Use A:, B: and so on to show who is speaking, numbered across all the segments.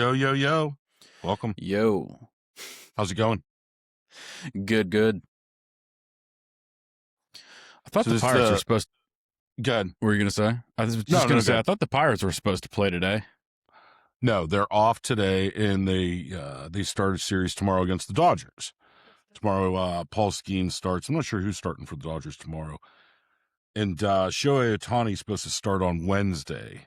A: Yo, yo, yo. Welcome.
B: Yo.
A: How's it going?
B: Good. I thought
A: So
B: the
A: this is
B: Pirates were
A: the
B: supposed
A: good.
B: What were you going to say? I was just
A: No,
B: going
A: no,
B: to say, I
A: good.
B: thought the Pirates were supposed to play today.
A: No, they're off today, and they start a series tomorrow against the Dodgers. Tomorrow, Paul Skenes starts. I'm not sure who's starting for the Dodgers tomorrow. And Shohei Ohtani's supposed to start on Wednesday.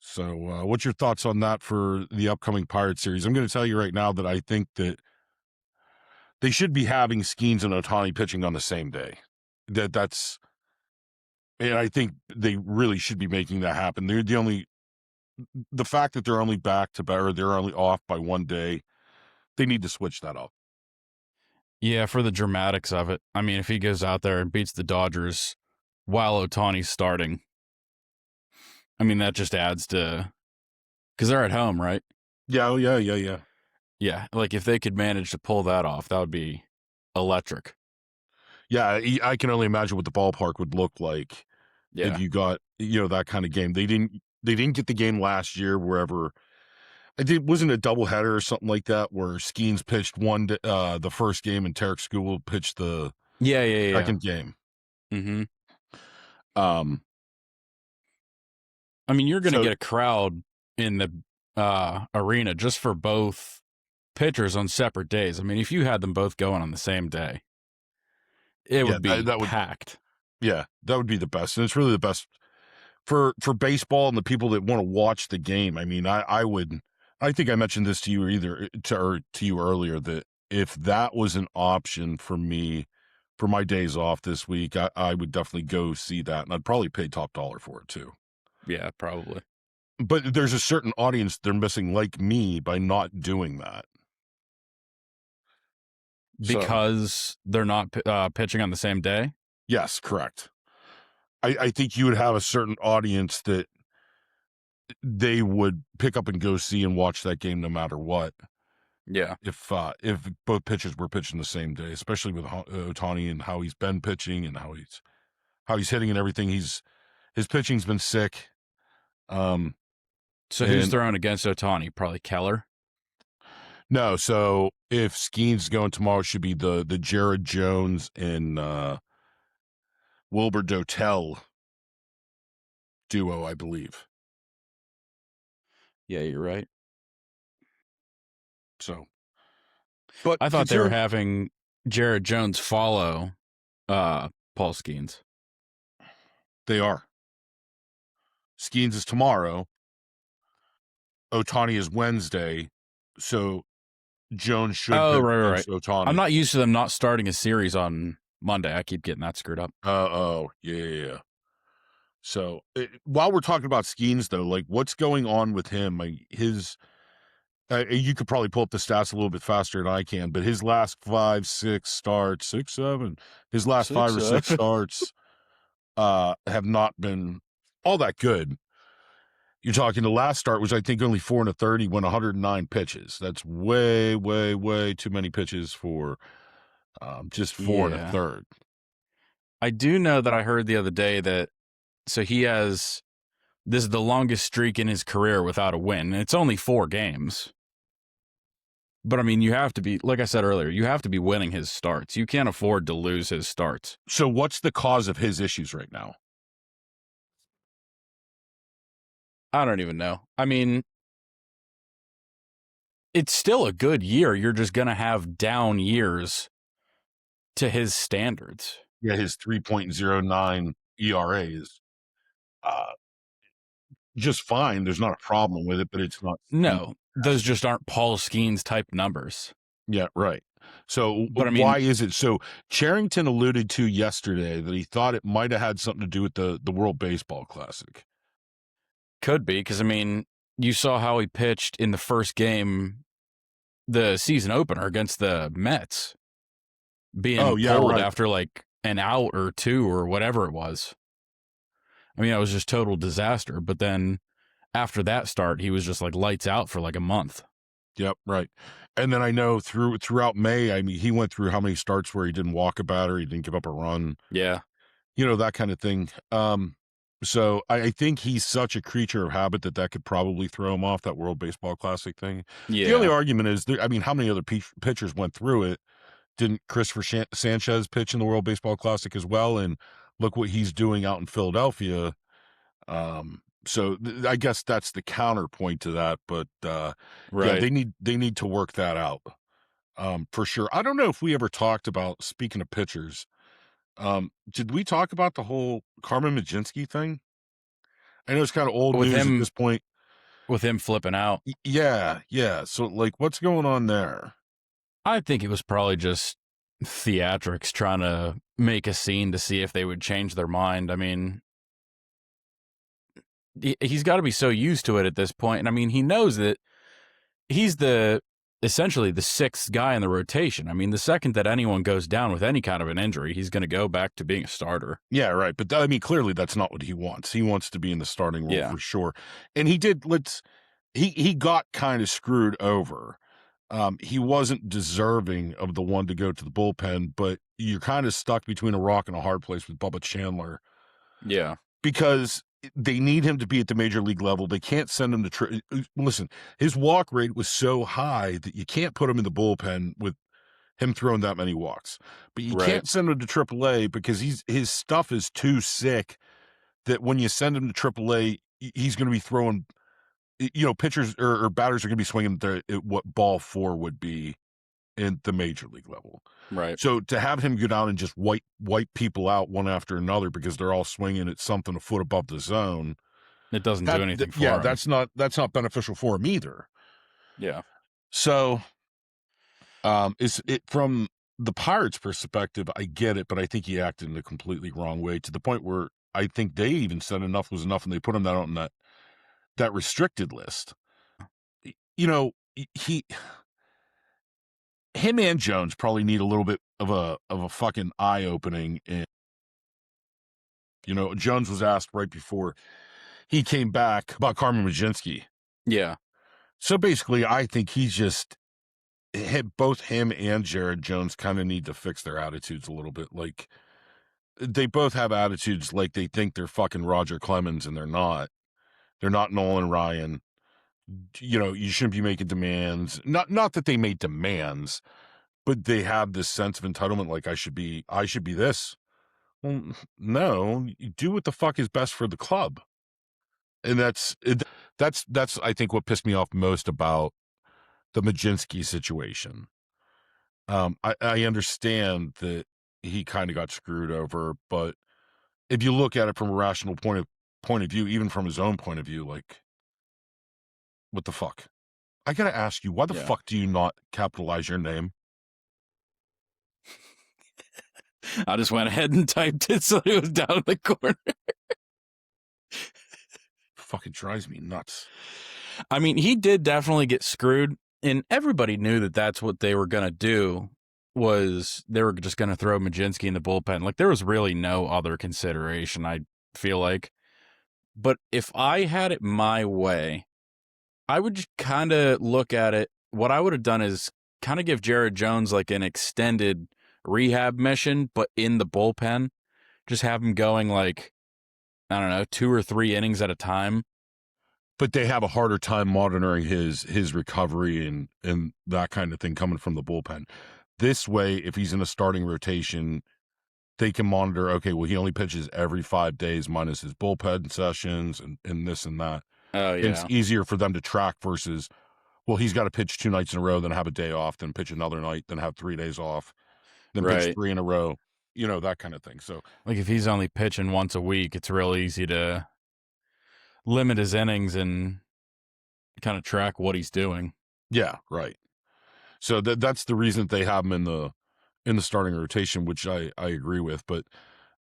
A: So what's your thoughts on that for the upcoming Pirates series? I'm going to tell you right now that I think that they should be having Skenes and Ohtani pitching on the same day. That's And I think they really should be making that happen. The fact that they're only back to back, or they're only off by one day, they need to switch that up.
B: Yeah, for the dramatics of it. I mean, if he goes out there and beats the Dodgers while Ohtani's starting, I mean, that just adds to, because they're at home, right?
A: Yeah.
B: Yeah, like if they could manage to pull that off, that would be electric.
A: Yeah, I can only imagine what the ballpark would look like
B: Yeah.
A: if you got, that kind of game. They didn't get the game last year wherever. It wasn't a doubleheader or something like that where Skenes pitched the first game and Tarek Skubal pitched the second game.
B: Mm-hmm.
A: Um,
B: I mean, you're going to get a crowd in the arena just for both pitchers on separate days. I mean, if you had them both going on the same day, it would be packed.
A: Yeah, that would be the best. And it's really the best for baseball and the people that want to watch the game. I mean, I think I mentioned this to you to you earlier, that if that was an option for me for my days off this week, I would definitely go see that. And I'd probably pay top dollar for it too.
B: Yeah, probably.
A: But there's a certain audience they're missing, like me, by not doing that.
B: Because they're not pitching on the same day?
A: Yes, correct. I think you would have a certain audience that they would pick up and go see and watch that game no matter what.
B: Yeah.
A: If both pitchers were pitching the same day, especially with Ohtani and how he's been pitching and how he's hitting and everything. His pitching's been sick.
B: So who's throwing against Ohtani? Probably Keller.
A: No, so if Skenes going tomorrow, should be the Jared Jones and Wilbur Dotel duo, I believe.
B: Yeah, you're right.
A: So, but
B: I thought they were having Jared Jones follow Paul Skenes.
A: They are. Skenes is tomorrow. Ohtani is Wednesday. So Jones should.
B: Oh, right.
A: Ohtani.
B: I'm not used to them not starting a series on Monday. I keep getting that screwed up.
A: Yeah. So while we're talking about Skenes, though, like what's going on with him? You could probably pull up the stats a little bit faster than I can, but his last 5, 6 starts, 6, 7, his last 5 or 6 starts have not been all that good. You're talking the last start was, I think, only 4 1/3. He went 109 pitches. That's way, way, way too many pitches for just 4 1/3.
B: I do know that I heard the other day that, so this is the longest streak in his career without a win. It's only 4 games. But I mean, you have to be, like I said earlier, you have to be winning his starts. You can't afford to lose his starts.
A: So what's the cause of his issues right now?
B: I don't even know. I mean, it's still a good year. You're just going to have down years to his standards.
A: Yeah, his 3.09 ERA is just fine. There's not a problem with it, but it's not.
B: No, those just aren't Paul Skenes type numbers.
A: Yeah, right. So, but I mean, why is it? So Charrington alluded to yesterday that he thought it might have had something to do with the World Baseball Classic.
B: Could be, because I mean, you saw how he pitched in the first game, the season opener against the Mets, being pulled after like an out or 2 or whatever it was. I mean, it was just total disaster. But then after that start, he was just like lights out for like a month.
A: Yep, right. And then I know throughout May, I mean, he went through how many starts where he didn't walk a batter, he didn't give up a run.
B: Yeah.
A: That kind of thing. So I think he's such a creature of habit that could probably throw him off that World Baseball Classic thing. The only
B: Yeah.
A: argument is, I mean, how many other pitchers went through it? Didn't Christopher Sanchez pitch in the World Baseball Classic as well? And look what he's doing out in Philadelphia. So I guess that's the counterpoint to that. But yeah,
B: Right.
A: they need to work that out for sure. I don't know if we ever talked about, speaking of pitchers, did we talk about the whole Carmen Mlodzinski thing? I know it's kind of old
B: With
A: news at
B: him
A: this point.
B: with him flipping out.
A: Yeah. So, like, what's going on there?
B: I think it was probably just theatrics trying to make a scene to see if they would change their mind. I mean, he's got to be so used to it at this point. And I mean, he knows that he's essentially the sixth guy in the rotation. I mean, the second that anyone goes down with any kind of an injury, he's going to go back to being a starter.
A: Yeah, right. But I mean, clearly that's not what he wants. He wants to be in the starting role for sure. And he did. He got kind of screwed over. He wasn't deserving of the one to go to the bullpen, but you're kind of stuck between a rock and a hard place with Bubba Chandler.
B: Yeah.
A: Because they need him to be at the major league level. They can't send him to listen, his walk rate was so high that you can't put him in the bullpen with him throwing that many walks. But you can't send him to AAA because his stuff is too sick that when you send him to AAA, he's going to be throwing, pitchers or batters are going to be swinging at what ball 4 would be in the major league level.
B: Right.
A: So to have him go down and just wipe people out one after another because they're all swinging at something a foot above the zone,
B: it doesn't do anything for him.
A: that's not beneficial for him either.
B: Yeah.
A: So is it from the Pirates' perspective, I get it, but I think he acted in a completely wrong way to the point where I think they even said enough was enough and they put him on that restricted list. Him and Jones probably need a little bit of a fucking eye opening. And Jones was asked right before he came back about Carmen Mlodzinski.
B: Yeah.
A: So basically, I think both him and Jared Jones kind of need to fix their attitudes a little bit. Like they both have attitudes like they think they're fucking Roger Clemens and they're not. They're not Nolan Ryan. You shouldn't be making demands. Not that they made demands, but they have this sense of entitlement. Like I should be this. Well, no, you do what the fuck is best for the club. And that's I think what pissed me off most about the Mlodzinski situation. I understand that he kind of got screwed over, but if you look at it from a rational point of view, even from his own point of view, like, what the fuck? I gotta ask you, why the fuck do you not capitalize your name?
B: I just went ahead and typed it so it was down in the corner.
A: Fucking drives me nuts.
B: I mean, he did definitely get screwed, and everybody knew that that's what they were going to do, was they were just going to throw Mlodzinski in the bullpen. Like, there was really no other consideration, I feel like. But if I had it my way, I would just kind of look at it. What I would have done is kind of give Jared Jones like an extended rehab mission, but in the bullpen. Just have him going like, I don't know, 2 or 3 innings at a time.
A: But they have a harder time monitoring his recovery and that kind of thing coming from the bullpen. This way, if he's in a starting rotation, they can monitor, okay, well, he only pitches every 5 days minus his bullpen sessions and this and that.
B: Oh, yeah.
A: And it's easier for them to track versus, well, he's got to pitch 2 nights in a row, then have a day off, then pitch another night, then have 3 days off, then pitch 3 in a row, that kind of thing. So,
B: like, if he's only pitching once a week, it's real easy to limit his innings and kind of track what he's doing.
A: Yeah, right. So that's the reason that they have him in the starting rotation, which I agree with. But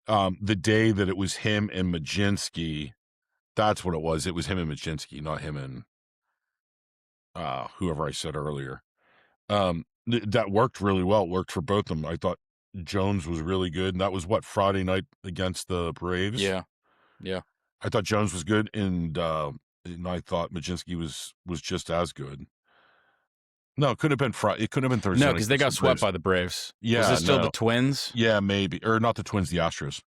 A: the day that it was him and Mlodzinski, that's what it was. It was him and Mlodzinski, not him and whoever I said earlier. That worked really well. It worked for both of them. I thought Jones was really good. And that was Friday night against the Braves.
B: Yeah.
A: I thought Jones was good, and I thought Mlodzinski was just as good. No, it could have been Friday. It could have been Thursday.
B: No, because they got swept by the Braves.
A: Yeah,
B: was it still the Twins?
A: Yeah, maybe, or not the Twins, the Astros.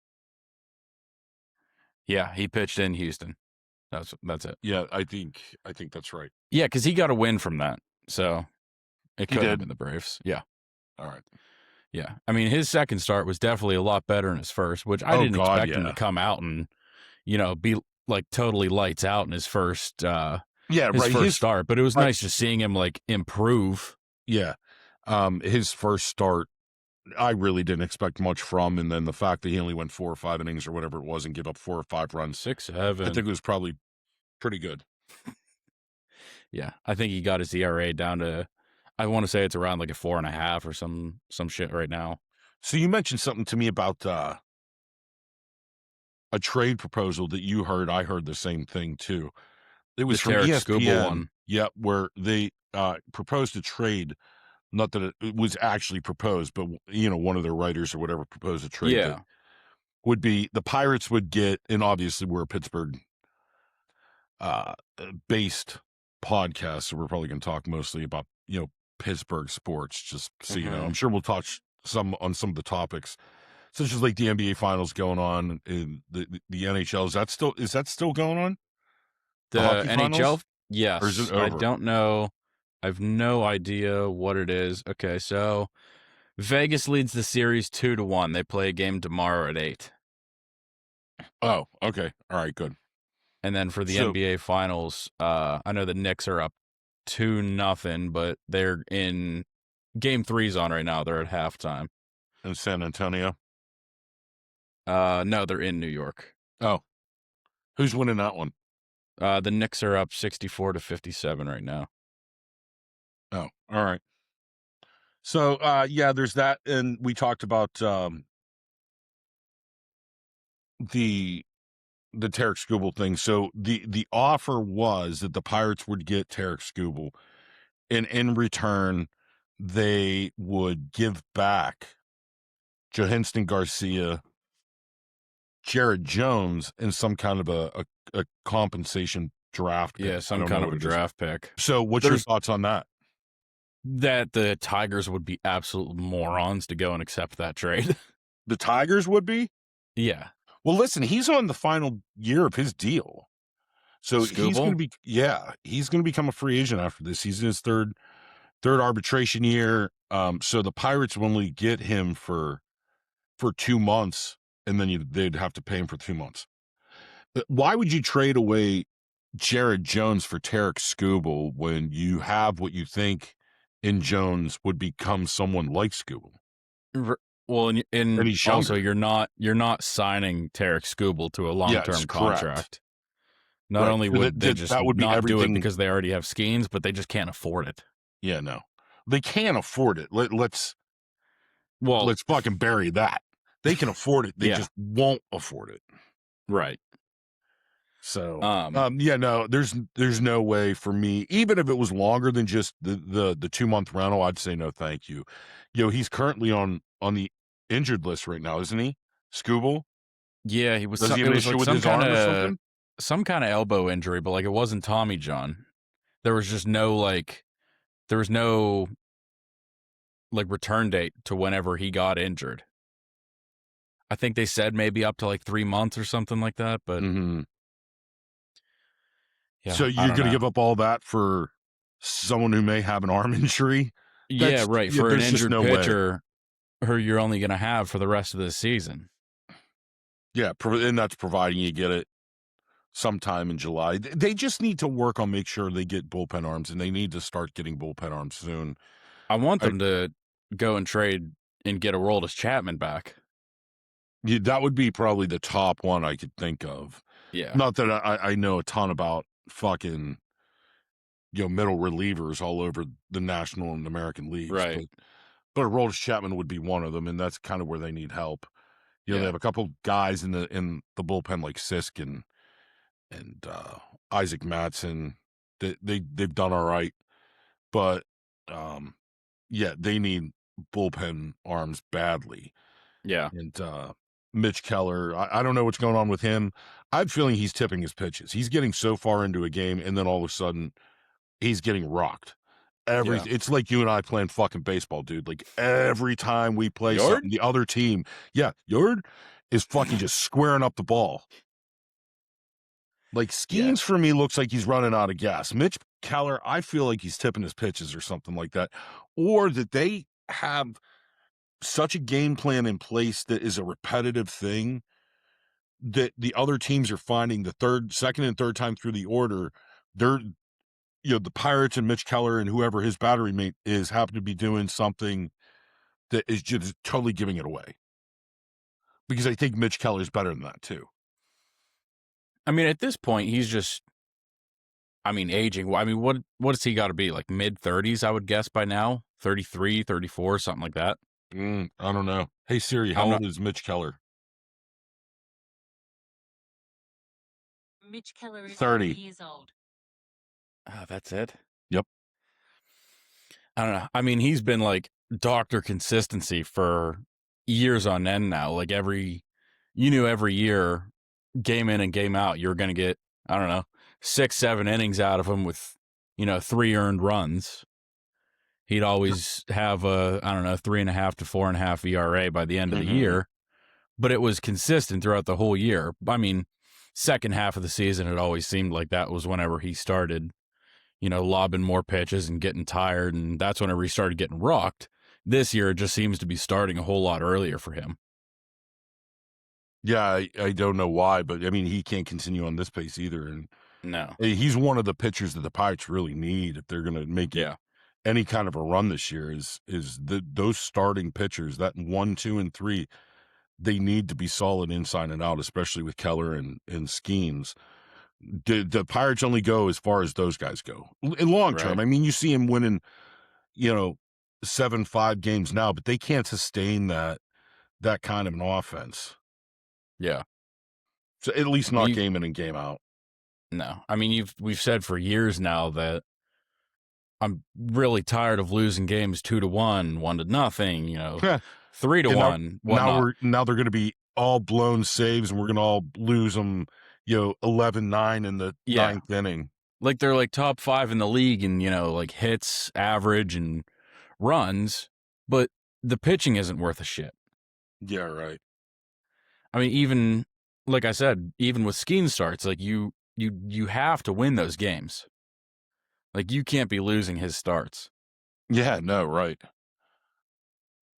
B: Yeah, he pitched in Houston. That's it.
A: Yeah, I think that's right.
B: Yeah, because he got a win from that, so it could have been the Braves. Yeah.
A: All right.
B: Yeah, I mean, his second start was definitely a lot better than his first, which I didn't expect him to come out and be like totally lights out in his first first start. But it was nice just seeing him like improve.
A: Yeah, his first start, I really didn't expect much from, and then the fact that he only went 4 or 5 innings or whatever it was and give up 4 or 5 runs,
B: 6, 7.
A: I think it was probably pretty good.
B: Yeah, I think he got his ERA down to, I want to say it's around like a 4.5 or some shit right now.
A: So you mentioned something to me about a trade proposal that you heard. I heard the same thing too. It was from ESPN. One. Yep, where they proposed a trade. Not that it was actually proposed, but one of their writers or whatever proposed a trade.
B: Yeah,
A: would be the Pirates would get, and obviously we're a Pittsburgh based podcast, so we're probably going to talk mostly about Pittsburgh sports. Just so you know, I'm sure we'll touch on some of the topics, such as like the NBA finals going on in the NHL. Is that still going on?
B: The NHL finals?
A: Yes. Or is it over?
B: I don't know. I have no idea what it is. Okay, so Vegas leads the series 2-1. They play a game tomorrow at 8.
A: Oh, okay. All right, good.
B: And then for the NBA finals, I know the Knicks are up 2-0, but they're in game 3's on right now. They're at halftime.
A: In San Antonio?
B: No, they're in New York.
A: Oh. Who's winning that one?
B: The Knicks are up 64-57 right now.
A: Oh, all right. So, yeah, there's that. And we talked about the Tarek Skubal thing. So the offer was that the Pirates would get Tarek Skubal, and in return, they would give back Johansson Garcia, Jared Jones, and some kind of a compensation draft pick.
B: Yeah, some kind of a draft pick.
A: So what's your thoughts on that?
B: That the Tigers would be absolute morons to go and accept that trade.
A: The Tigers would be?
B: Yeah.
A: Well, listen, he's on the final year of his deal. So he's going to become a free agent after this. He's in his third arbitration year. So the Pirates will only get him for 2 months, and then they'd have to pay him for 2 months. But why would you trade away Jared Jones for Tarek Skubal when you have what you think in Jones would become someone like Skubal?
B: Well, and also you're not signing Tarek Skubal to a long-term contract.
A: Correct.
B: Not only would they just not do it because they already have Skenes, but they just can't afford it.
A: Yeah, no, they can't afford it. Let's fucking bury that. They can afford it. They just won't afford it.
B: Right.
A: So, no, there's no way for me, even if it was longer than just the 2-month rental, I'd say no, thank you. He's currently on the injured list right now, isn't he? Skubal?
B: Yeah, he was.
A: Does he have an issue with his arm or something?
B: Some kind of elbow injury, but like it wasn't Tommy John. There was just no return date to whenever he got injured. I think they said maybe up to like 3 months or something like that, but
A: yeah. So you're going to give up all that for someone who may have an arm injury?
B: Yeah, right. For an injured pitcher who you're only going to have for the rest of the season.
A: Yeah, and that's providing you get it sometime in July. They just need to work on make sure they get bullpen arms, and they need to start getting bullpen arms soon.
B: I want them to go and trade and get Aroldis Chapman back.
A: Yeah, that would be probably the top one I could think of.
B: Yeah.
A: Not that I know a ton about fucking middle relievers all over the National and American leagues.
B: Right.
A: But Aroldis Chapman would be one of them, and that's kind of where they need help. They have a couple guys in the bullpen like Sisk and Isaac Matson. They've done all right, but they need bullpen arms badly.
B: Yeah.
A: And Mitch Keller, I don't know what's going on with him. I have a feeling he's tipping his pitches. He's getting so far into a game, and then all of a sudden, he's getting rocked. It's like you and I playing fucking baseball, dude. Like every time we play something, the other team, Yard is fucking just squaring up the ball. Like Skenes for me looks like he's running out of gas. Mitch Keller, I feel like he's tipping his pitches or something like that, or that they have such a game plan in place that is a repetitive thing that the other teams are finding the second and third time through the order, they're, the Pirates and Mitch Keller and whoever his battery mate is happen to be doing something that is just totally giving it away. Because I think Mitch Keller is better than that too.
B: I mean, at this point, he's just, aging. I mean, what has he got to be? Like mid-30s, I would guess by now? 33, 34, something like that?
A: I don't know. Hey, Siri, how old is Mitch Keller?
C: Mitch Keller is
A: 30
C: years old.
B: That's it?
A: Yep.
B: I don't know. I mean, he's been like Dr. Consistency for years on end now. Like every year, game in and game out, you're going to get, 6-7 innings out of him with, 3 earned runs. He'd always have a, 3.5 to 4.5 ERA by the end of the year, but it was consistent throughout the whole year. I mean, second half of the season, it always seemed like that was whenever he started, lobbing more pitches and getting tired, and that's whenever he started getting rocked. This year, it just seems to be starting a whole lot earlier for him.
A: Yeah, I don't know why, but I mean, he can't continue on this pace either. And
B: no,
A: he's one of the pitchers that the Pirates really need if they're going to make any kind of a run this year. Is those starting pitchers, that 1, 2, and 3, they need to be solid inside and out, especially with Keller and Skenes. The Pirates only go as far as those guys go in long term. Right. I mean, you see him winning, 7-5 games now, but they can't sustain that kind of an offense.
B: Yeah.
A: So at least not game in and game out.
B: No. I mean, we've said for years now that I'm really tired of losing games 2-1, 1-0, 3-1.
A: Now they're going to be all blown saves, and we're going to all lose them, 11-9 in the ninth inning.
B: Like they're like top 5 in the league and, like hits, average, and runs, but the pitching isn't worth a shit.
A: Yeah, right.
B: I mean, even like I said, even with Skenes starts, like you have to win those games. Like you can't be losing his starts.
A: Yeah, no, right.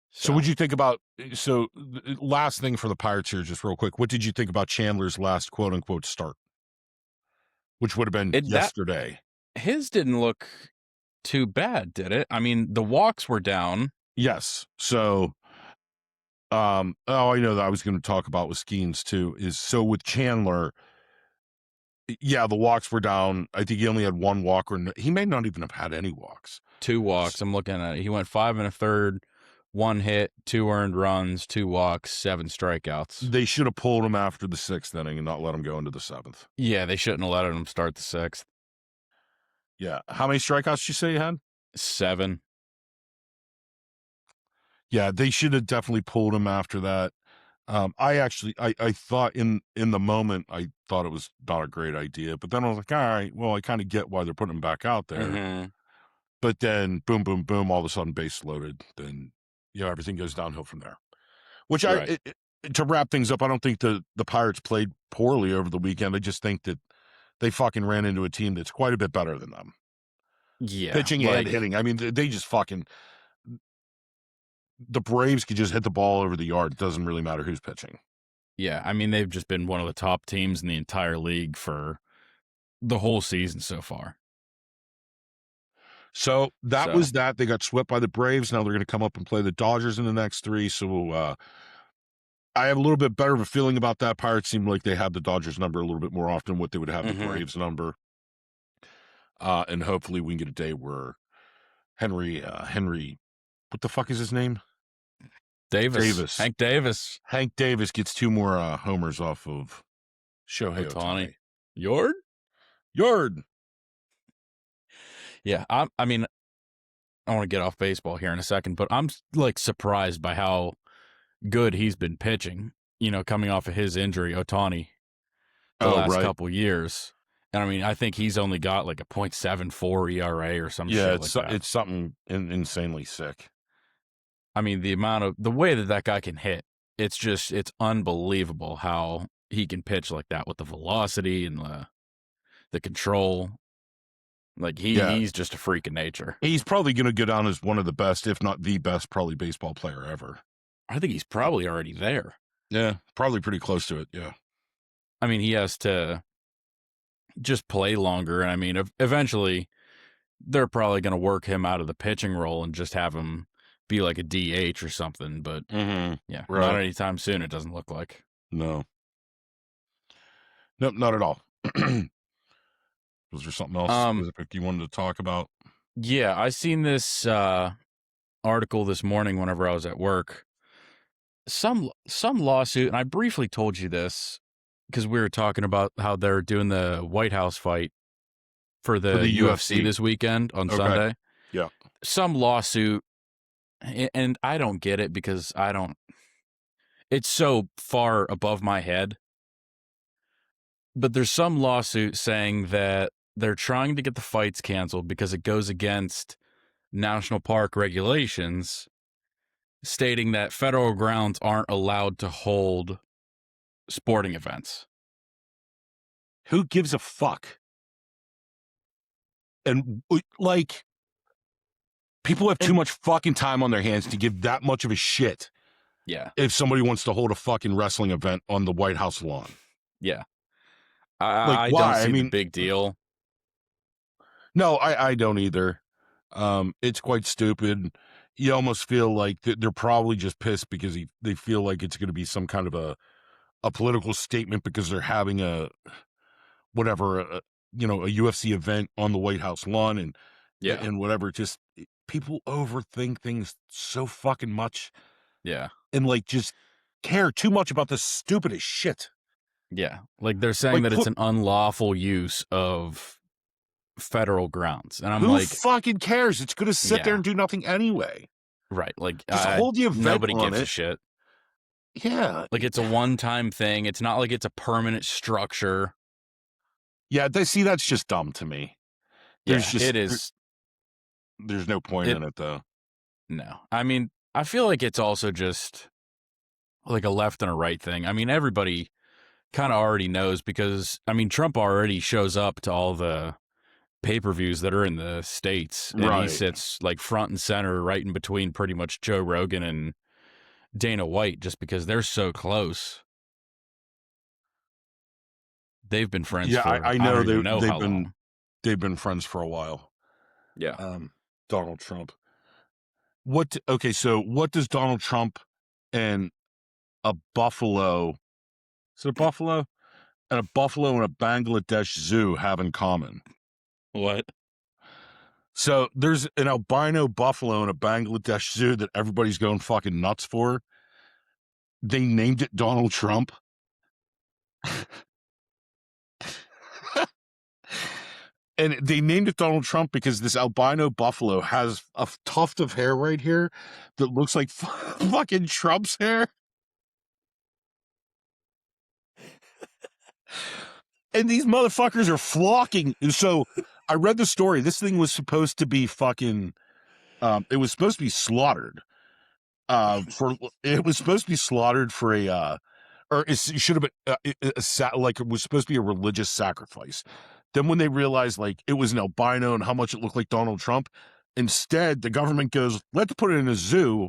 A: So what'd you think about, last thing for the Pirates here, just real quick, what did you think about Chandler's last quote unquote start? Which would have been yesterday.
B: His didn't look too bad, did it? I mean, the walks were down.
A: Yes. So I know that I was going to talk about with Skenes too, is so with Chandler, the walks were down. I think he only had 1 walk, or he may not even have had any walks.
B: 2 walks. I'm looking at it. He went 5 1/3, 1 hit, 2 earned runs, 2 walks, 7 strikeouts.
A: They should have pulled him after the 6th inning and not let him go into the 7th.
B: Yeah, they shouldn't have let him start the 6th.
A: Yeah. How many strikeouts did you say you had?
B: 7.
A: Yeah, they should have definitely pulled him after that. I thought in the moment, I thought it was not a great idea, but then I was like, all right, well, I kind of get why they're putting him back out there. But then boom, boom, boom, all of a sudden base loaded. Then, everything goes downhill from there. Which to wrap things up, I don't think the Pirates played poorly over the weekend. I just think that they fucking ran into a team that's quite a bit better than them.
B: Yeah.
A: Pitching and hitting. I mean, they just fucking... The Braves could just hit the ball over the yard. It doesn't really matter who's pitching.
B: Yeah, I mean, they've just been one of the top teams in the entire league for the whole season so far.
A: So that was that. They got swept by the Braves. Now they're going to come up and play the Dodgers in the next 3. So I have a little bit better of a feeling about that. Pirates seem like they have the Dodgers number a little bit more often than what they would have the Braves number. And hopefully we can get a day where Henry, what the fuck is his name?
B: Davis. Hank Davis.
A: Hank Davis gets 2 more homers off of Shohei Ohtani. Yard.
B: Yeah, I mean, I want to get off baseball here in a second, but I'm like surprised by how good he's been pitching, coming off of his injury, Ohtani, the last couple years. And I mean, I think he's only got like a .74 ERA or some shit like that.
A: It's something insanely sick.
B: I mean, the way that guy can hit, it's unbelievable how he can pitch like that with the velocity and the control. Like, he's just a freak of nature.
A: He's probably going to go down as one of the best, if not the best, probably baseball player ever.
B: I think he's probably already there.
A: Yeah, probably pretty close to it, yeah.
B: I mean, he has to just play longer. And I mean, eventually they're probably going to work him out of the pitching role and just have him be like a DH or something. But yeah, not anytime soon, it doesn't look like.
A: No. Nope, not at all. Was there something else specific you wanted to talk about?
B: Yeah, I seen this article this morning whenever I was at work. Some lawsuit, and I briefly told you this because we were talking about how they're doing the White House fight for the UFC this weekend on Sunday.
A: Yeah.
B: Some lawsuit, and I don't get it because it's so far above my head. But there's some lawsuit saying that they're trying to get the fights canceled because it goes against national park regulations, stating that federal grounds aren't allowed to hold sporting events.
A: Who gives a fuck? And, like, people have too much fucking time on their hands to give that much of a shit.
B: Yeah.
A: If somebody wants to hold a fucking wrestling event on the White House lawn.
B: Yeah. I don't see the big deal.
A: No, I don't either. It's quite stupid. You almost feel like they're probably just pissed because they feel like it's going to be some kind of a political statement because they're having a UFC event on the White House lawn and whatever. Just people overthink things so fucking much.
B: Yeah.
A: And like just care too much about the stupidest shit.
B: Yeah. Like they're saying that it's an unlawful use of federal grounds. And I'm like,
A: who fucking cares? It's going to sit there and do nothing anyway.
B: Right. Like,
A: just hold the event.
B: Nobody gives a shit.
A: Yeah.
B: Like it's a one-time thing. It's not like it's a permanent structure.
A: Yeah. That's just dumb to me.
B: It is.
A: There's no point in it though.
B: No. I mean, I feel like it's also just like a left and a right thing. I mean, everybody kind of already knows because, I mean, Trump already shows up to all the pay-per-views that are in the States. And he sits like front and center right in between pretty much Joe Rogan and Dana White just because they're so close. They've been friends for
A: I know
B: how long.
A: They've been friends for a while.
B: Yeah.
A: Donald Trump. So what does Donald Trump and a buffalo, is it a buffalo? And a buffalo and a Bangladesh zoo have in common?
B: What?
A: So there's an albino buffalo in a Bangladesh zoo that everybody's going fucking nuts for. They named it Donald Trump. And they named it Donald Trump because this albino buffalo has a tuft of hair right here that looks like fucking Trump's hair. And these motherfuckers are flocking. So I read the story. This thing was supposed to be fucking, it was supposed to be slaughtered. It was supposed to be slaughtered for it should have been like it was supposed to be a religious sacrifice. Then when they realized like it was an albino and how much it looked like Donald Trump, instead the government goes, let's put it in a zoo.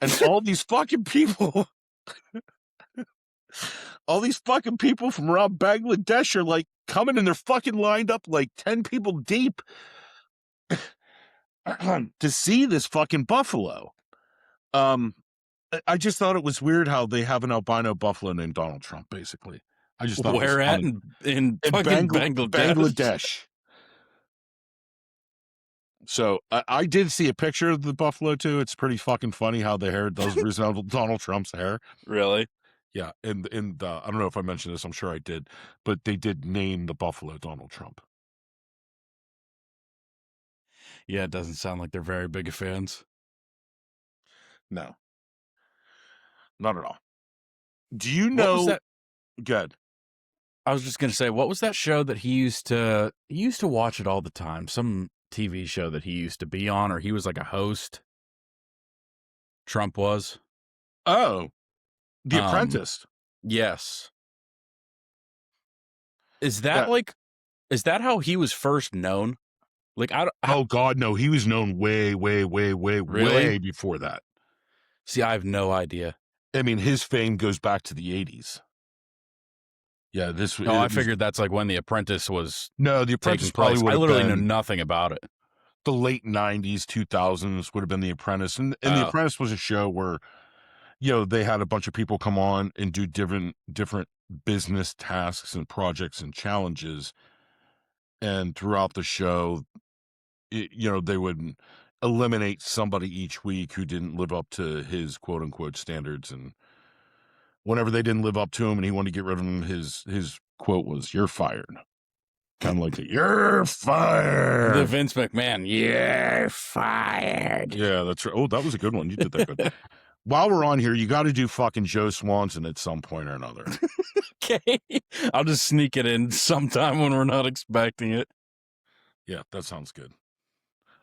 A: And all these fucking people, all these fucking people from around Bangladesh are like coming and they're fucking lined up like 10 people deep to see this fucking buffalo. I just thought it was weird how they have an albino buffalo named Donald Trump, basically. I just thought
B: where at in fucking Bangladesh.
A: So I did see a picture of the buffalo too. It's pretty fucking funny how the hair does resemble Donald Trump's hair.
B: Really?
A: Yeah, and I don't know if I mentioned this. I'm sure I did, but they did name the buffalo Donald Trump.
B: Yeah, it doesn't sound like they're very big of fans.
A: No, not at all. Do you know? What was that? Good.
B: I was just gonna say, what was that show that he used to watch it all the time? Some TV show that he used to be on, or he was like a host. Trump was.
A: Oh, The Apprentice.
B: Yes. Is that like Is that how he was first known? Like,
A: oh God, no, he was known way, way, way, way,
B: really?
A: way before that.
B: See, I have no idea.
A: I mean, his fame goes back to the 80s. Yeah,
B: I figured that's like when The Apprentice was.
A: No, The Apprentice probably would have
B: been. I literally know nothing about it.
A: The late 90s, 2000s would have been The Apprentice. And The Apprentice was a show where, they had a bunch of people come on and do different business tasks and projects and challenges. And throughout the show, they would eliminate somebody each week who didn't live up to his quote unquote standards. And whenever they didn't live up to him and he wanted to get rid of them, his quote was, "You're fired." Kind of like "You're fired."
B: The Vince McMahon, "You're fired."
A: Yeah, that's right. Oh, that was a good one. You did that good. While we're on here, you got to do fucking Joe Swanson at some point or another.
B: Okay. I'll just sneak it in sometime when we're not expecting it.
A: Yeah, that sounds good.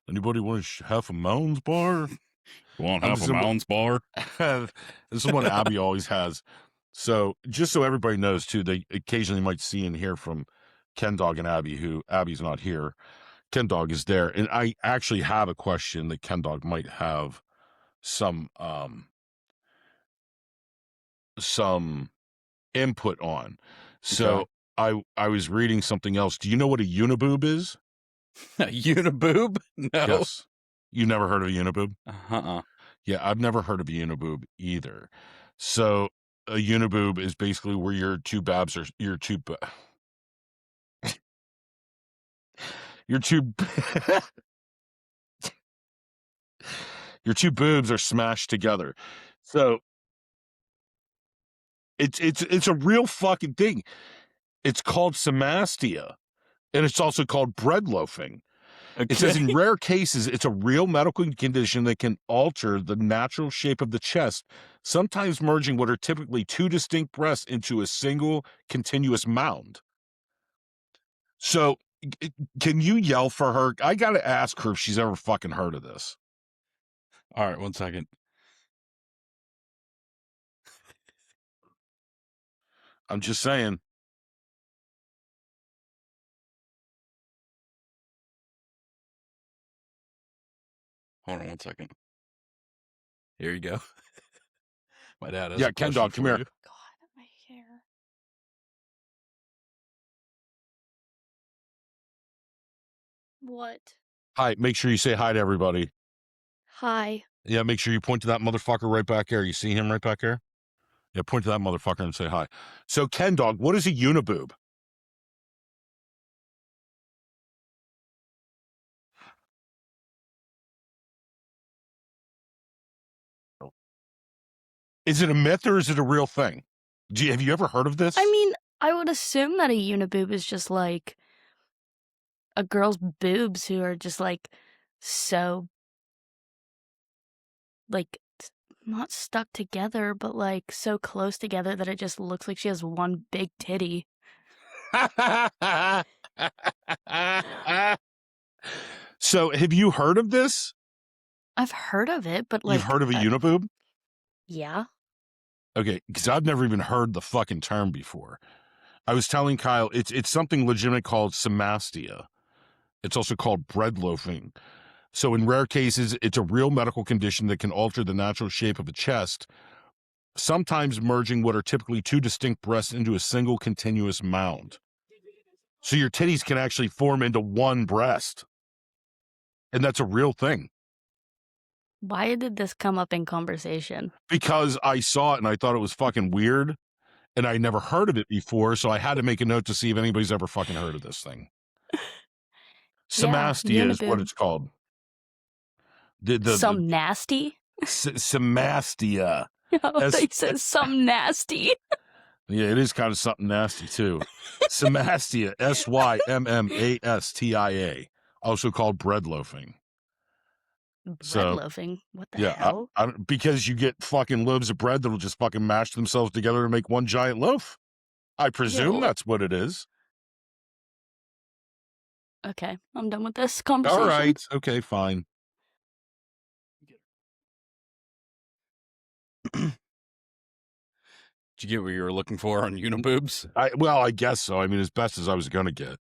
A: Anybody want half a Mounds bar?
B: You want half a Mounds bar?
A: This is what Abby always has. So just so everybody knows, too, they occasionally might see and hear from Ken Dog and Abby, who Abby's not here. Ken Dog is there. And I actually have a question that Ken Dog might have some input on. So okay. I was reading something else. Do you know what a uniboob is?
B: A uniboob? No.
A: Yes. You never heard of a uniboob?
B: Uh-uh.
A: Yeah, I've never heard of a uniboob either. So a uniboob is basically where your two babs are your two boobs are smashed together. So it's a real fucking thing. It's called somastia, and it's also called bread loafing. Okay. It says in rare cases, it's a real medical condition that can alter the natural shape of the chest, sometimes merging what are typically two distinct breasts into a single continuous mound. So can you yell for her? I got to ask her if she's ever fucking heard of this.
B: All right, 1 second.
A: I'm just saying.
B: Hold on 1 second. Here you go. My dad has
A: a Ken Dog, come here.
C: God, my hair. What?
A: Hi, make sure you say hi to everybody.
C: Hi.
A: Yeah, make sure you point to that motherfucker right back there. You see him right back there? Yeah, point to that motherfucker and say hi. So, Ken Dog, what is a uniboob? Is it a myth or is it a real thing? Have you ever heard of this?
C: I mean, I would assume that a uniboob is just like a girl's boobs who are just like so like not stuck together, but like so close together that it just looks like she has one big titty.
A: So, have you heard of this?
C: I've heard of it, but like...
A: You've heard of a uniboob?
C: Yeah.
A: Okay, because I've never even heard the fucking term before. I was telling Kyle, it's something legitimate called somastia. It's also called bread loafing. So in rare cases, it's a real medical condition that can alter the natural shape of a chest, sometimes merging what are typically two distinct breasts into a single continuous mound. So your titties can actually form into one breast. And that's a real thing.
C: Why did this come up in conversation?
A: Because I saw it and I thought it was fucking weird. And I never heard of it before, so I had to make a note to see if anybody's ever fucking heard of this thing. Somastia is what it's called.
C: Some nasty?
A: Somastia.
C: Oh, they said some nasty.
A: Yeah, it is kind of something nasty, too. Somastia, Symmastia, also called bread loafing.
C: Bread loafing? What the hell?
A: Because you get fucking loaves of bread that'll just fucking mash themselves together and make one giant loaf. I presume that's what it is.
C: Okay, I'm done with this conversation.
A: All right. Okay, fine.
B: Did you get what you were looking for on uniboobs?
A: Well, I guess so. I mean, as best as I was going to get.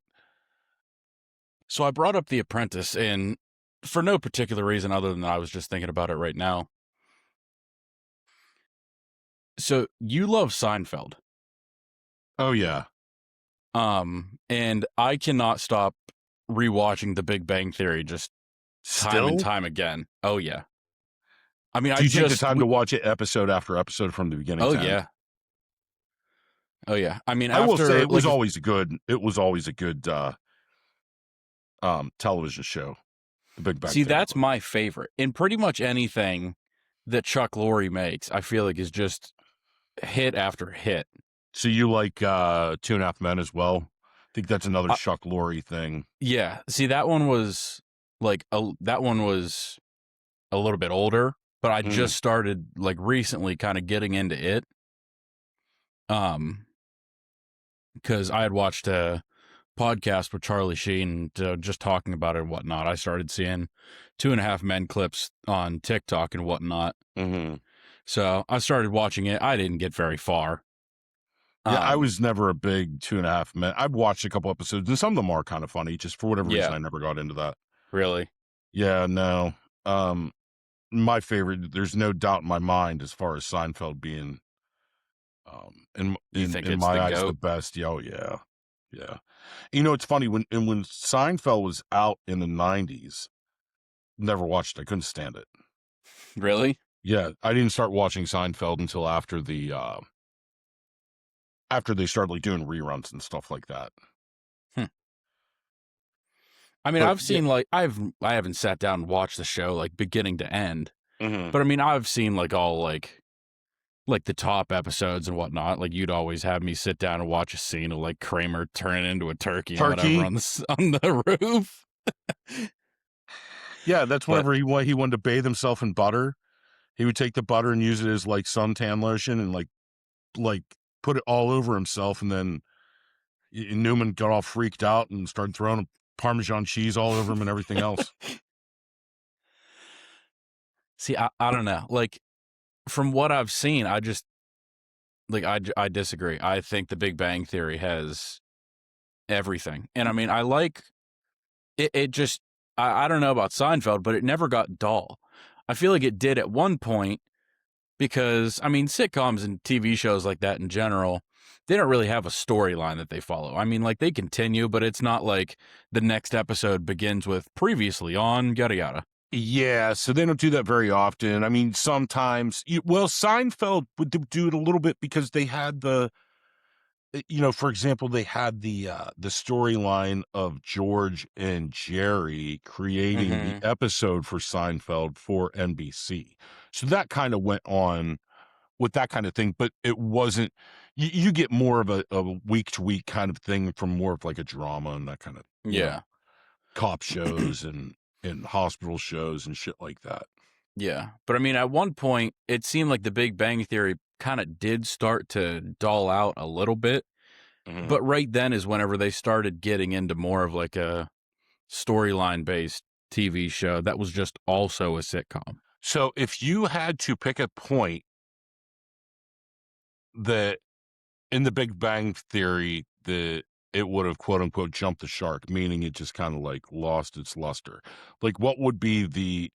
B: So I brought up The Apprentice, and for no particular reason other than I was just thinking about it right now. So you love Seinfeld.
A: Oh, yeah.
B: And I cannot stop rewatching The Big Bang Theory just time and time again. Oh, yeah. I mean,
A: do you take the time to watch it episode after episode from the beginning?
B: Oh,
A: to end?
B: Yeah. Oh, yeah. I mean,
A: I will say it was always a good television show. The Big Bang.
B: See, that's my favorite. And pretty much anything that Chuck Lorre makes, I feel like is just hit after hit.
A: So you like 2.5 Men as well? I think that's another Chuck Lorre thing.
B: Yeah. See, that one was like a little bit older, but I just started like recently kind of getting into it. Because I had watched a podcast with Charlie Sheen just talking about it and whatnot. I started seeing 2.5 Men clips on TikTok and whatnot.
A: Mm-hmm.
B: So I started watching it. I didn't get very far.
A: Yeah, I was never a big 2.5 Men. I've watched a couple episodes, and some of them are kind of funny. Just for whatever reason, I never got into that.
B: Really?
A: Yeah, no. My favorite, there's no doubt in my mind as far as Seinfeld being, in my eyes, the best. Oh, yeah. Yeah. You know, it's funny, when Seinfeld was out in the 90s, never watched it. I couldn't stand it.
B: Really?
A: Yeah, I didn't start watching Seinfeld until after they started like doing reruns and stuff like that.
B: I mean, I've seen like I haven't sat down and watched the show like beginning to end, but I mean, I've seen like all like the top episodes and whatnot. Like you'd always have me sit down and watch a scene of like Kramer turning into a turkey and whatever on the roof.
A: Yeah, that's whenever he wanted to bathe himself in butter. He would take the butter and use it as like suntan lotion and like put it all over himself, and then Newman got all freaked out and started throwing Parmesan cheese all over him and everything else.
B: See, I don't know. Like, from what I've seen, I just like I disagree. I think The Big Bang Theory has everything, and I mean, I like it. It just I don't know about Seinfeld, but it never got dull. I feel like it did at one point, because I mean, sitcoms and TV shows like that in general, they don't really have a storyline that they follow. I mean, like, they continue, but it's not like the next episode begins with previously on yada yada.
A: Yeah, so they don't do that very often. I mean, sometimes, Seinfeld would do it a little bit because they had for example, they had the storyline of George and Jerry creating the episode for Seinfeld for NBC. So that kind of went on with that kind of thing, but it wasn't, you get more of a week to week kind of thing from more of like a drama and that kind of, cop shows and hospital shows and shit like that.
B: Yeah. But I mean, at one point, it seemed like The Big Bang Theory kind of did start to dull out a little bit. But right then is whenever they started getting into more of like a storyline based TV show that was just also a sitcom.
A: So if you had to pick a point that in The Big Bang Theory that it would have quote unquote jumped the shark, meaning it just kind of like lost its luster, like what would be the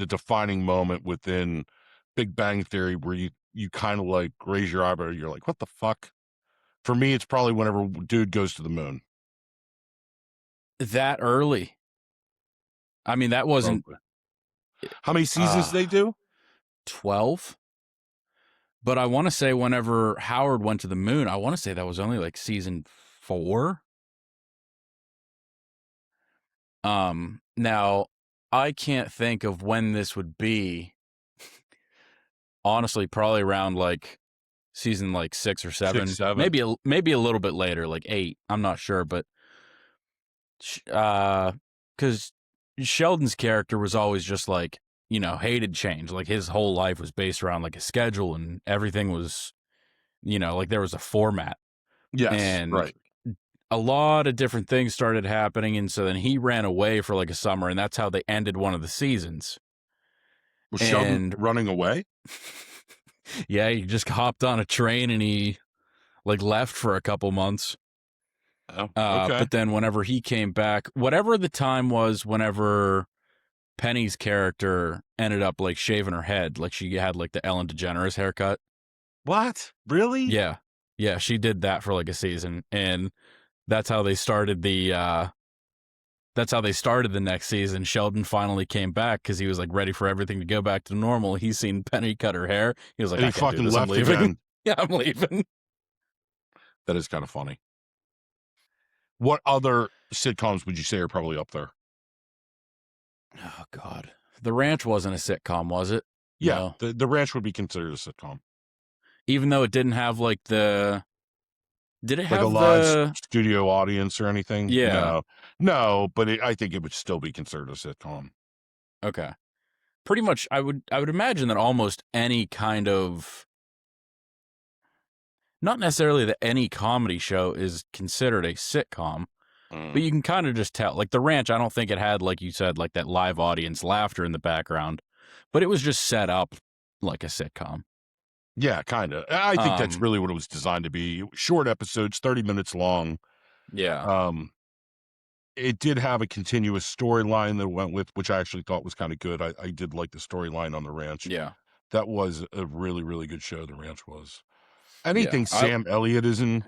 A: defining moment within Big Bang Theory where you kind of like raise your eyebrow, you're like, what the fuck? For me, it's probably whenever dude goes to the moon.
B: That early. I mean, that wasn't.
A: How many seasons they do?
B: 12. But I want to say whenever Howard went to the moon, I want to say that was only like season 4. Now I can't think of when this would be. Honestly, probably around like season like 6 or 7.
A: 6, 7.
B: Maybe a little bit later, like 8. I'm not sure, but because Sheldon's character was always just like, hated change. Like his whole life was based around like a schedule and everything was, like there was a format.
A: Yes,
B: and
A: right.
B: A lot of different things started happening, and so then he ran away for like a summer, and that's how they ended one of the seasons.
A: Was Sheldon running away?
B: Yeah, he just hopped on a train and he like left for a couple months.
A: Oh, okay.
B: But then whenever he came back, whatever the time was, whenever Penny's character ended up like shaving her head, like she had like the Ellen DeGeneres haircut.
A: What? Really?
B: Yeah. Yeah, she did that for like a season, and that's how they started the next season. Sheldon finally came back because he was like ready for everything to go back to normal. He's seen Penny cut her hair. He was like,
A: And
B: I
A: he
B: can't do
A: fucking
B: this.
A: left
B: I'm leaving.
A: again.
B: Yeah, I'm leaving.
A: That is kind of funny. What other sitcoms would you say are probably up there?
B: Oh, God. The Ranch wasn't a sitcom, was it?
A: Yeah,
B: No.
A: the Ranch would be considered a sitcom.
B: Even though it didn't have like the... Did it
A: like
B: have
A: a live
B: the...
A: studio audience or anything?
B: Yeah.
A: No, but I think it would still be considered a sitcom.
B: Okay. Pretty much, I would imagine that almost any kind of... Not necessarily that any comedy show is considered a sitcom, but you can kind of just tell. Like The Ranch, I don't think it had, like you said, like that live audience laughter in the background, but it was just set up like a sitcom.
A: Yeah, kind of. I think that's really what it was designed to be. Short episodes, 30 minutes long.
B: Yeah.
A: It did have a continuous storyline that went with, which I actually thought was kind of good. I did like the storyline on The Ranch.
B: Yeah.
A: That was a really, really good show, The Ranch was. Anything Sam Elliott is in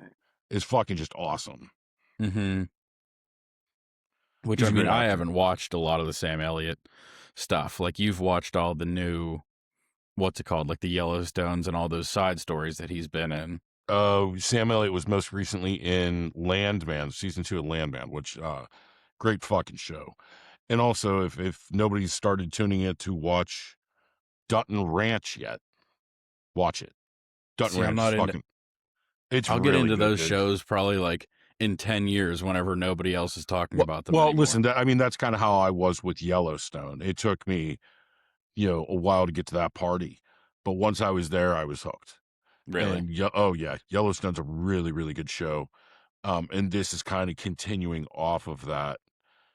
A: is fucking just awesome.
B: Mm-hmm. Which, I mean, I haven't watched a lot of the Sam Elliott stuff. Like, you've watched all the new, what's it called? Like the Yellowstones and all those side stories that he's been in.
A: Sam Elliott was most recently in Landman, season 2 of Landman, which great fucking show. And also, if nobody's started tuning in to watch Dutton Ranch yet, watch it. Dutton Ranch is fucking...
B: I'll get into those shows probably like in 10 years whenever nobody else is talking about them anymore.
A: Listen, I mean, that's kind of how I was with Yellowstone. It took me, a while to get to that party. But once I was there, I was hooked.
B: Really?
A: And Yellowstone's a really, really good show. And this is kind of continuing off of that.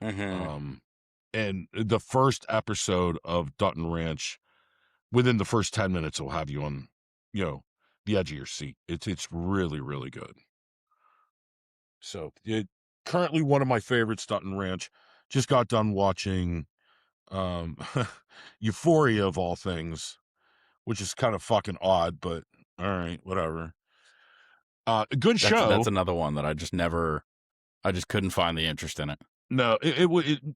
B: Mm-hmm.
A: And the first episode of Dutton Ranch, within the first 10 minutes, will have you on, the edge of your seat. It's really, really good. So currently one of my favorites, Dutton Ranch. Just got done watching Euphoria of all things, which is kind of fucking odd, but all right, whatever. A good show.
B: That's another one that I just couldn't find the interest in it.
A: No, it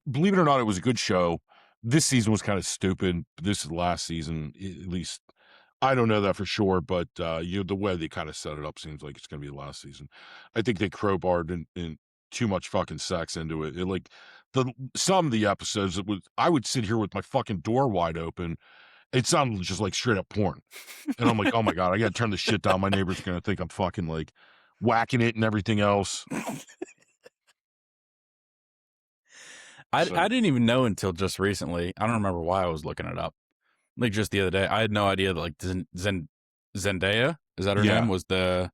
A: believe it or not, it was a good show. This season was kind of stupid. This is the last season, at least. I don't know that for sure, but the way they kind of set it up seems like it's going to be the last season. I think they crowbarred in too much fucking sex into it. Some of the episodes, I would sit here with my fucking door wide open. It sounded just like straight up porn, and I'm like, oh my god, I got to turn this shit down. My neighbor's going to think I'm fucking like whacking it and everything else.
B: I didn't even know until just recently. I don't remember why I was looking it up. Like just the other day, I had no idea that like Zendaya, is that her name, was the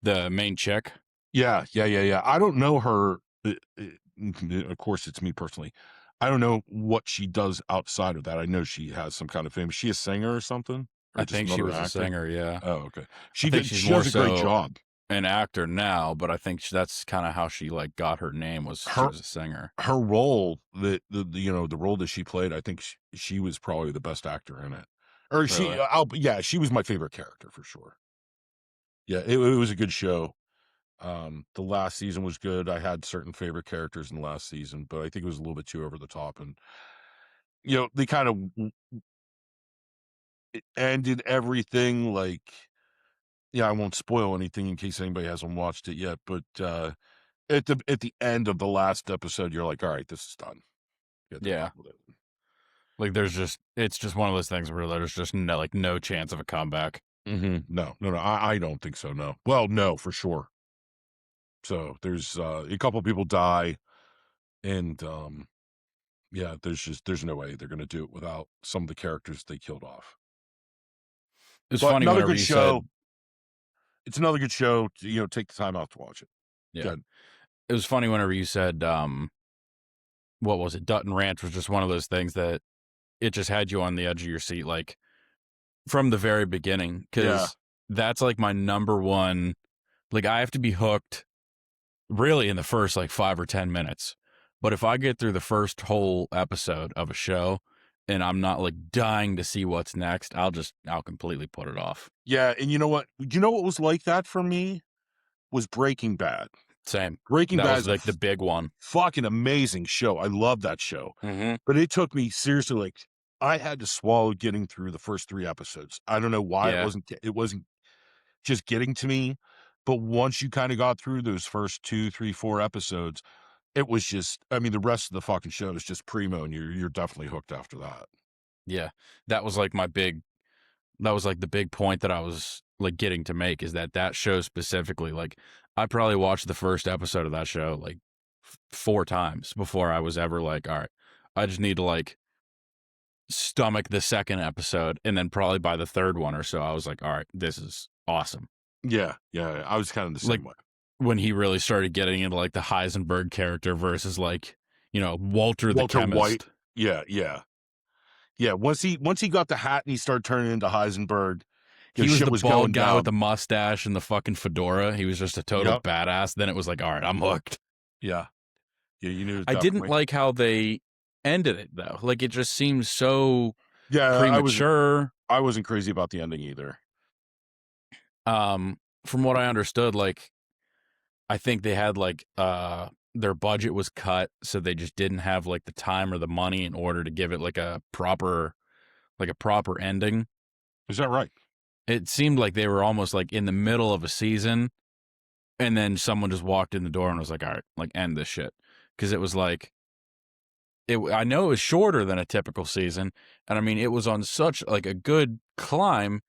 B: main chick.
A: Yeah. I don't know her. Of course, it's me personally. I don't know what she does outside of that. I know she has some kind of fame. Is she a singer or something? Or
B: I think she was a singer. Yeah.
A: Oh, okay.
B: She
A: does a great job.
B: An actor now, but I think that's kind of how she like got her name, she was a singer.
A: Her role, the role that she played, I think she was probably the best actor in it. Or really? She was my favorite character for sure. Yeah, it was a good show. The last season was good. I had certain favorite characters in the last season, but I think it was a little bit too over the top, and they kind of ended everything like. Yeah, I won't spoil anything in case anybody hasn't watched it yet, but at the end of the last episode, you're like, all right, this is done.
B: Yeah. Like it's just one of those things where there's just no chance of a comeback.
A: Mm-hmm. No. I don't think so. No. Well, no, for sure. So there's a couple people die, and there's no way they're going to do it without some of the characters they killed off.
B: It's funny whenever you show.
A: It's another good show. Take the time out to watch it.
B: Yeah. Good. It was funny whenever you said, what was it? Dutton Ranch was just one of those things that it just had you on the edge of your seat, like from the very beginning. Because that's like my number one. Like I have to be hooked really in the first like 5 or 10 minutes. But if I get through the first whole episode of a show and I'm not like dying to see what's next, I'll completely put it off.
A: Yeah, and you know what? You know what was like that for me was Breaking Bad.
B: Same.
A: Breaking Bad
B: was like the big one.
A: Fucking amazing show. I love that show.
B: Mm-hmm.
A: But it took me seriously, like I had to swallow getting through the first 3 episodes. I don't know why it wasn't just getting to me. But once you kind of got through those first 2, 3, 4 episodes, it was just, I mean, the rest of the fucking show is just primo, and you're definitely hooked after that.
B: Yeah. That was like the big point that I was like getting to make, is that show specifically, like I probably watched the first episode of that show like 4 times before I was ever like, all right, I just need to like stomach the second episode. And then probably by the third one or so, I was like, all right, this is awesome.
A: Yeah. I was kind of the same way.
B: When he really started getting into like the Heisenberg character versus like, Walter the chemist.
A: White. Yeah. Once he got the hat and he started turning into Heisenberg,
B: he was the bald guy with the mustache and the fucking fedora. He was just a total badass. Then it was like, all right, I'm hooked.
A: Yeah, you knew.
B: I didn't like how they ended it though. Like it just seemed so premature.
A: I wasn't crazy about the ending either.
B: From what I understood, like I think they had like their budget was cut, so they just didn't have like the time or the money in order to give it like a proper ending.
A: Is that right?
B: It seemed like they were almost like in the middle of a season, and then someone just walked in the door and was like, all right, like end this shit. Because it was like, I know it was shorter than a typical season, and I mean, it was on such like a good climb,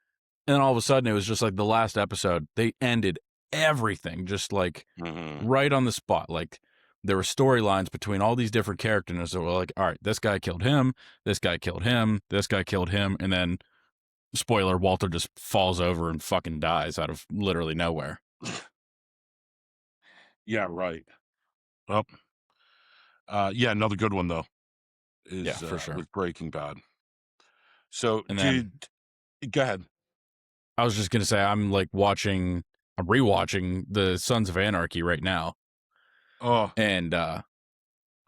B: and then all of a sudden it was just like the last episode, they ended everything just like right on the spot. Like there were storylines between all these different characters that were like, all right, this guy killed him, this guy killed him, this guy killed him, and then spoiler, Walter just falls over and fucking dies out of literally nowhere.
A: Yeah, right. Well, another good one though is
B: for sure.
A: was Breaking Bad. So,
B: and
A: go ahead.
B: I was just gonna say I'm rewatching the Sons of Anarchy right now.
A: Oh,
B: and I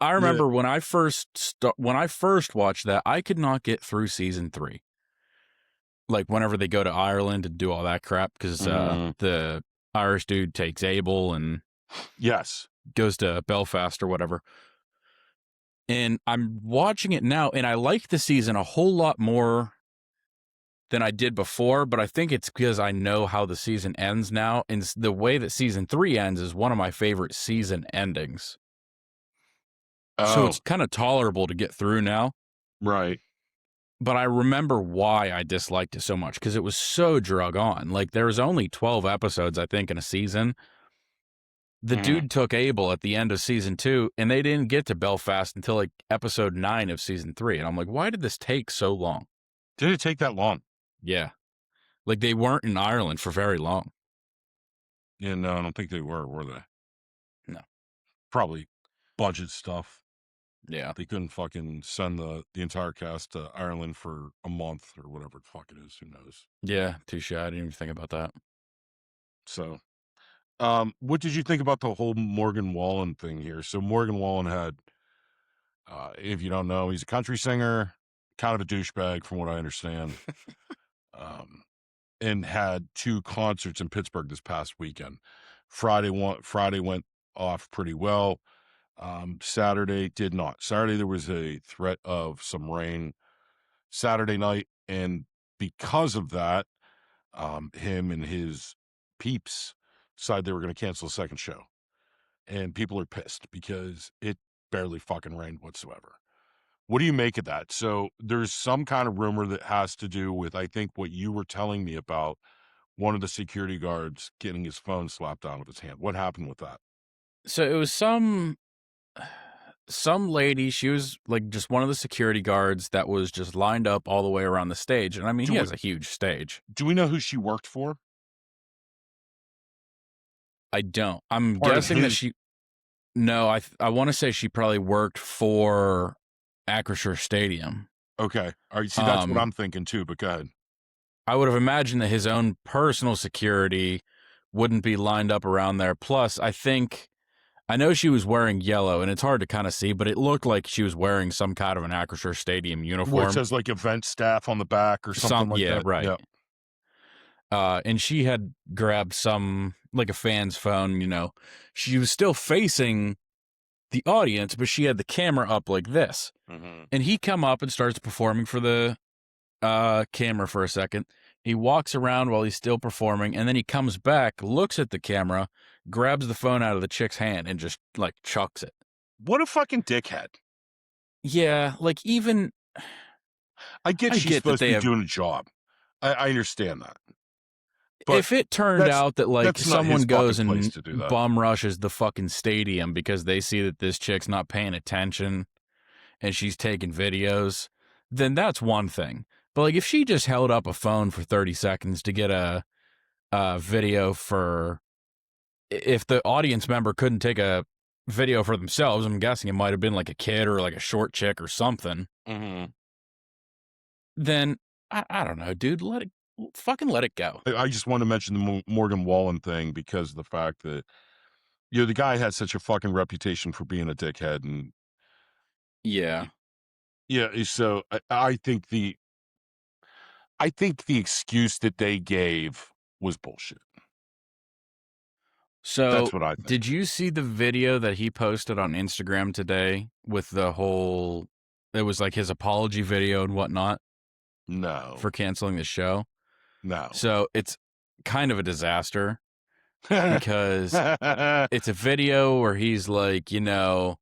B: remember when I first watched that, I could not get through season 3. Like whenever they go to Ireland and do all that crap, because the Irish dude takes Abel and goes to Belfast or whatever. And I'm watching it now, and I like the season a whole lot more than I did before, but I think it's because I know how the season ends now, and the way that season 3 ends is one of my favorite season endings. So it's kind of tolerable to get through now.
A: Right.
B: But I remember why I disliked it so much, because it was so drug on. Like, there was only 12 episodes, I think, in a season. The dude took Abel at the end of season 2, and they didn't get to Belfast until, like, episode 9 of season 3. And I'm like, why did this take so long?
A: Did it take that long?
B: Yeah. Like, they weren't in Ireland for very long.
A: Yeah, no, I don't think they were they?
B: No.
A: Probably budget stuff.
B: Yeah.
A: They couldn't fucking send the entire cast to Ireland for a month or whatever the fuck it is. Who knows?
B: Yeah, touche. I didn't even think about that.
A: So, what did you think about the whole Morgan Wallen thing here? So Morgan Wallen had, if you don't know, he's a country singer, kind of a douchebag from what I understand, and had 2 concerts in Pittsburgh this past weekend. Friday went off pretty well. Saturday did not. Saturday there was a threat of some rain Saturday night, and because of that, him and his peeps decided they were going to cancel the second show, and people are pissed because it barely fucking rained whatsoever. What do you make of that? So there's some kind of rumor that has to do with, I think, what you were telling me about one of the security guards getting his phone slapped out of his hand. What happened with that?
B: So it was some lady. She was like just one of the security guards that was just lined up all the way around the stage. And I mean, he has a huge stage.
A: Do we know who she worked for?
B: I don't. I'm guessing that she... No, I want to say she probably worked for Acrisure Stadium.
A: Okay. All right. See, that's what I'm thinking too, but go ahead.
B: I would have imagined that his own personal security wouldn't be lined up around there. Plus, I think I know she was wearing yellow, and it's hard to kind of see, but it looked like she was wearing some kind of an Acrisure Stadium uniform.
A: Where it says like event staff on the back or something like that.
B: Right.
A: Yeah.
B: And she had grabbed like a fan's phone, you know. She was still facing the audience, but she had the camera up like this.
A: Mm-hmm.
B: And he come up and starts performing for the camera for a second. He walks around while he's still performing, and then he comes back, looks at the camera, grabs the phone out of the chick's hand, and just, like, chucks it.
A: What a fucking dickhead.
B: Yeah, like, even...
A: I get she's supposed to be doing a job. I understand that.
B: But if it turned out that, like, someone goes and bum rushes the fucking stadium because they see that this chick's not paying attention and she's taking videos, then that's one thing. But, like, if she just held up a phone for 30 seconds to get a video for... If the audience member couldn't take a video for themselves, I'm guessing it might have been, like, a kid or, like, a short chick or something.
A: Mm-hmm.
B: Then, I don't know, dude. Fucking let it go.
A: I just want to mention the Morgan Wallen thing because of the fact that, you know, the guy had such a fucking reputation for being a dickhead. And
B: yeah.
A: So I think the excuse that they gave was bullshit.
B: So
A: that's what I think.
B: Did you see the video that he posted on Instagram today with the whole, it was like his apology video and whatnot?
A: No.
B: For canceling the show?
A: No.
B: So it's kind of a disaster because it's a video where he's like, you know,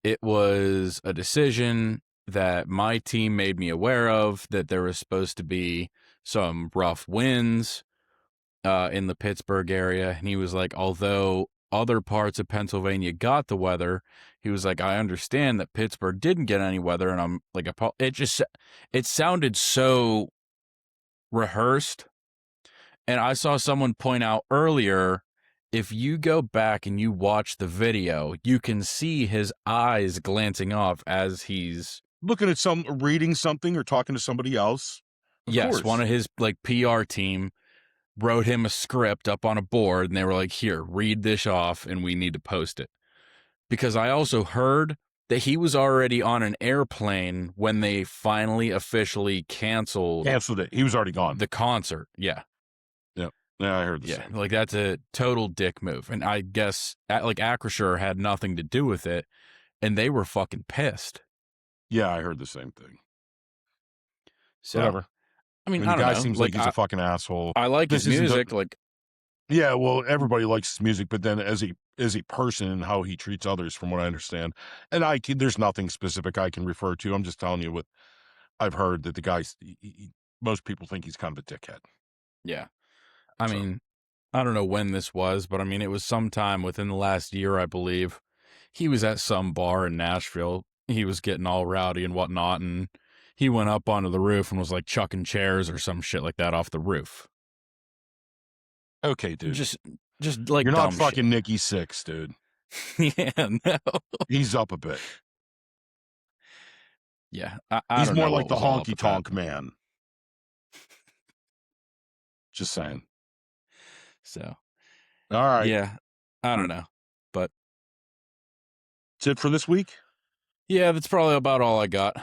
B: it was a decision that my team made me aware of, that there was supposed to be some rough winds in the Pittsburgh area. And he was like, although other parts of Pennsylvania got the weather, he was like, I understand that Pittsburgh didn't get any weather. And I'm like, it sounded so rehearsed. And I saw someone point out earlier, if you go back and you watch the video, you can see his eyes glancing off as he's
A: looking at reading something or talking to somebody else.
B: Yes,
A: course.
B: One of his like PR team wrote him a script up on a board, and they were like, here, read this off, and we need to post it. Because I also heard that he was already on an airplane when they finally officially canceled
A: it. He was already gone.
B: The concert, yeah.
A: Yeah, I heard this.
B: Yeah, like that's a total dick move. And I guess like Acrisure had nothing to do with it, and they were fucking pissed.
A: Yeah, I heard the same thing.
B: So,
A: whatever.
B: I mean,
A: the guy seems like he's a fucking asshole.
B: I like his music.
A: Yeah, well, everybody likes his music, but then as a person and how he treats others, from what I understand, and there's nothing specific I can refer to. I'm just telling you what I've heard, that the guy's, most people think he's kind of a dickhead.
B: Yeah. I mean, I don't know when this was, but I mean, it was sometime within the last year, I believe. He was at some bar in Nashville. He was getting all rowdy and whatnot, and he went up onto the roof and was like chucking chairs or some shit like that off the roof.
A: Okay, dude.
B: Just like
A: you're not fucking
B: shit.
A: Nikki Sixx, dude.
B: Yeah, no.
A: He's up a bit.
B: Yeah,
A: he's more like the honky tonk man. Just saying.
B: So,
A: all right.
B: Yeah, I don't know, but
A: that's it for this week.
B: Yeah, that's probably about all I got.